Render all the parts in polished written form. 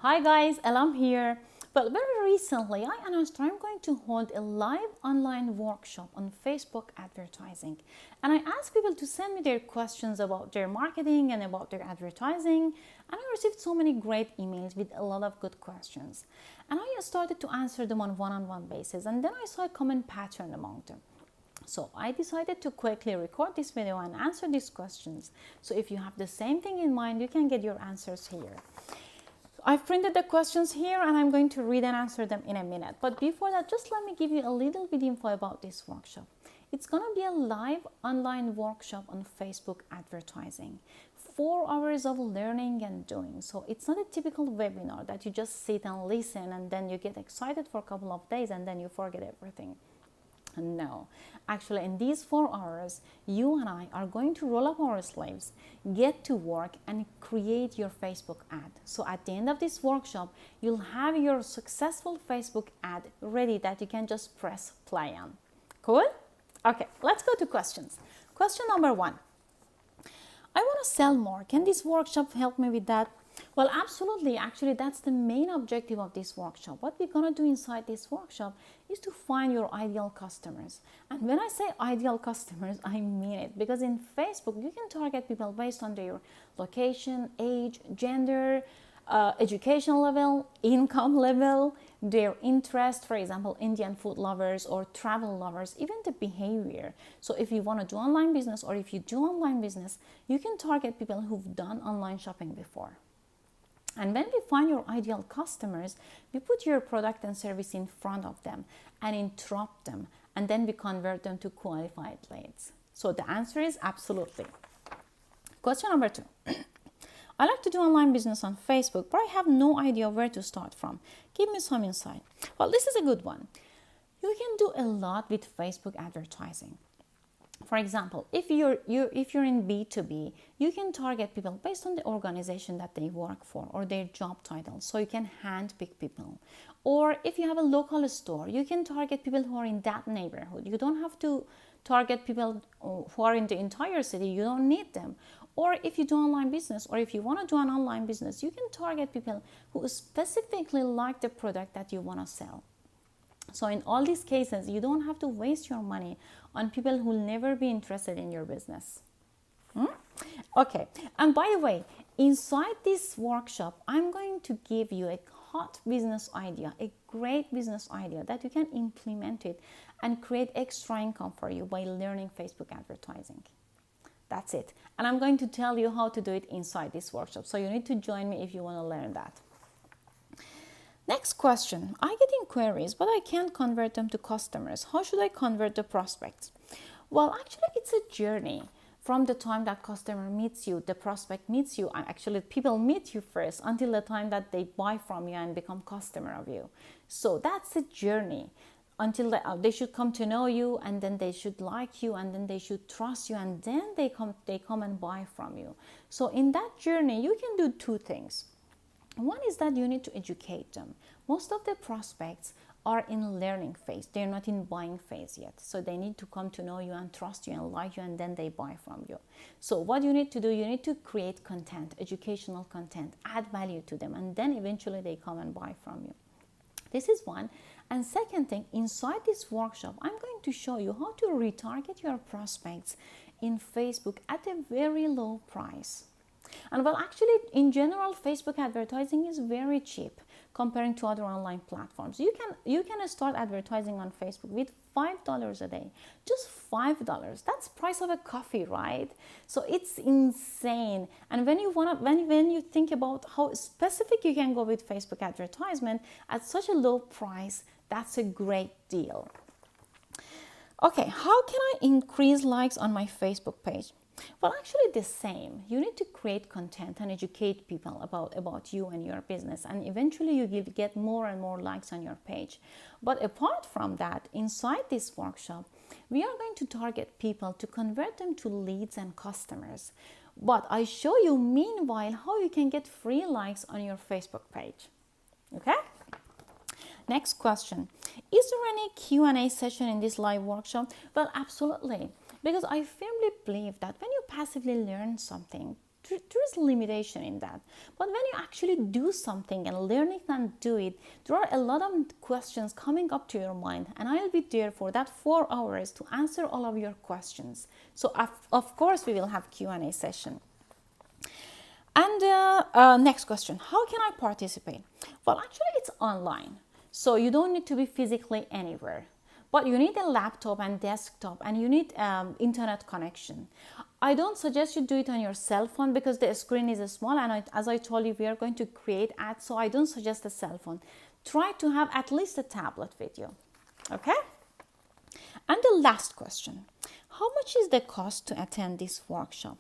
Hi guys, Elam here. Well, very recently I announced I'm going to hold a live online workshop on Facebook advertising. And I asked people to send me their questions about their marketing and about their advertising. And I received so many great emails with a lot of good questions. And I started to answer them on one-on-one basis. And then I saw a common pattern among them. So I decided to quickly record this video and answer these questions. So if you have the same thing in mind, you can get your answers here. I've printed the questions here and I'm going to read and answer them in a minute. But before that, just let me give you a little bit info about this workshop. It's going to be a live online workshop on Facebook advertising. 4 hours of learning and doing. So it's not a typical webinar that you just sit and listen and then you get excited for a couple of days and then you forget everything. No, actually in these 4 hours, you and I are going to roll up our sleeves, get to work and create your Facebook ad. So at the end of this workshop, you'll have your successful Facebook ad ready that you can just press play on. Cool? Okay, let's go to questions. Question number 1. I want to sell more. Can this workshop help me with that? Well, absolutely. Actually, that's the main objective of this workshop. What we're going to do inside this workshop is to find your ideal customers. And when I say ideal customers, I mean it. Because in Facebook, you can target people based on their location, age, gender, education level, income level, their interest, for example, Indian food lovers or travel lovers, even the behavior. So if you want to do online business or if you do online business, you can target people who've done online shopping before. And when we find your ideal customers, we put your product and service in front of them and interrupt them, and then we convert them to qualified leads. So the answer is absolutely. Question number 2. I like to do online business on Facebook, but I have no idea where to start from. Give me some insight. Well, this is a good one. You can do a lot with Facebook advertising. For example, if you're in B2B, you can target people based on the organization that they work for or their job title, so you can handpick people. Or if you have a local store, you can target people who are in that neighborhood. You don't have to target people who are in the entire city. You don't need them. Or if you do online business, or if you want to do an online business, you can target people who specifically like the product that you want to sell. So in all these cases, you don't have to waste your money on people who will never be interested in your business. Okay, and by the way, inside this workshop, I'm going to give you a hot business idea, a great business idea that you can implement it and create extra income for you by learning Facebook advertising. That's it. And I'm going to tell you how to do it inside this workshop. So you need to join me if you want to learn that. Next question. I get inquiries, but I can't convert them to customers. How should I convert the prospects? Well, actually, it's a journey. From the time that customer meets you, the prospect meets you, and actually people meet you first until the time that they buy from you and become customer of you. So that's a journey. Until they should come to know you, and then they should like you, and then they should trust you, and then they come and buy from you. So in that journey, you can do 2 things. One is that you need to educate them. Most of the prospects are in learning phase. They're not in buying phase yet. So they need to come to know you and trust you and like you, and then they buy from you. So what you need to do, you need to create content, educational content, add value to them, and then eventually they come and buy from you. This is one. And second thing, inside this workshop, I'm going to show you how to retarget your prospects in Facebook at a very low price. And well, actually, in general, Facebook advertising is very cheap comparing to other online platforms. You can start advertising on Facebook with $5 a day, just $5. That's price of a coffee, right? So it's insane. And when you think about how specific you can go with Facebook advertisement at such a low price, that's a great deal. Okay, how can I increase likes on my Facebook page? Well, actually the same. You need to create content and educate people about you and your business, and eventually you will get more and more likes on your page. But apart from that, inside this workshop, we are going to target people to convert them to leads and customers. But I show you meanwhile how you can get free likes on your Facebook page. Okay? Next question. Is there any Q&A session in this live workshop? Well, absolutely. Because I firmly believe that when you passively learn something, there is limitation in that. But when you actually do something and learn it and do it, there are a lot of questions coming up to your mind, and I'll be there for that 4 hours to answer all of your questions. So of course we will have Q&A session. And next question, how can I participate? Well, actually it's online, so you don't need to be physically anywhere. But you need a laptop and desktop, and you need internet connection. I don't suggest you do it on your cell phone because the screen is small, and as I told you, we are going to create ads, so I don't suggest a cell phone. Try to have at least a tablet with you, okay? And the last question, how much is the cost to attend this workshop?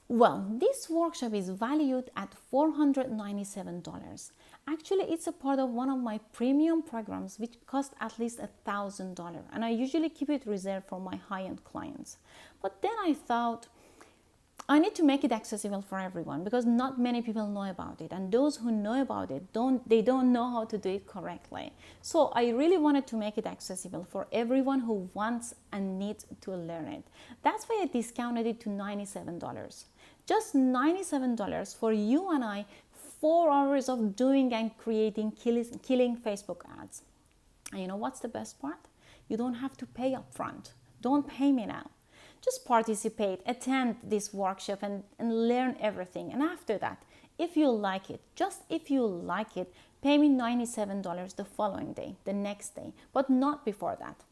Well, this workshop is valued at $497. Actually, it's a part of one of my premium programs which cost at least $1,000, and I usually keep it reserved for my high-end clients. But then I thought I need to make it accessible for everyone because not many people know about it, and those who know about it don't know how to do it correctly. So I really wanted to make it accessible for everyone who wants and needs to learn it. That's why I discounted it to $97. Just $97 for you and I, 4 hours of doing and creating killing Facebook ads. And you know what's the best part? You don't have to pay up front. Don't pay me now. Just participate, attend this workshop and learn everything. And after that, if you like it, just if you like it, pay me $97 the following day, the next day, but not before that.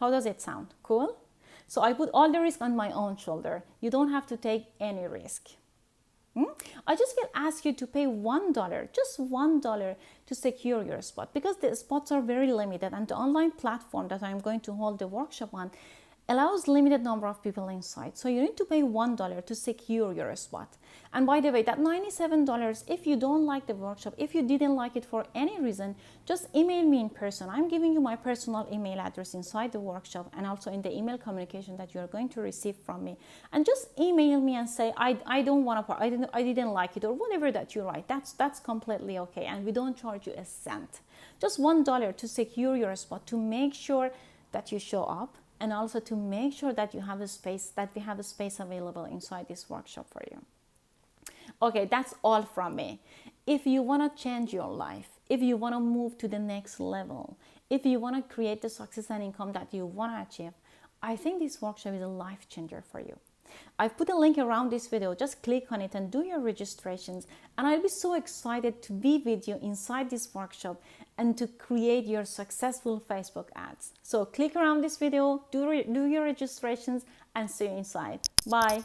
How does it sound? Cool? So I put all the risk on my own shoulder. You don't have to take any risk. I just will ask you to pay $1, just $1 to secure your spot, because the spots are very limited, and the online platform that I'm going to hold the workshop on allows limited number of people inside. So you need to pay $1 to secure your spot. And by the way, that $97, if you don't like the workshop, if you didn't like it for any reason, just email me in person. I'm giving you my personal email address inside the workshop and also in the email communication that you're going to receive from me. And just email me and say, I don't want to, I didn't like it, or whatever that you write. That's completely okay. And we don't charge you a cent. Just $1 to secure your spot, to make sure that you show up, and also to make sure that you have a space, that we have a space available inside this workshop for you. Okay, that's all from me. If you want to change your life, if you want to move to the next level, if you want to create the success and income that you want to achieve, I think this workshop is a life changer for you. I've put a link around this video. Just click on it and do your registrations, and I'll be so excited to be with you inside this workshop and to create your successful Facebook ads. So click around this video, do your registrations, and see you inside. Bye.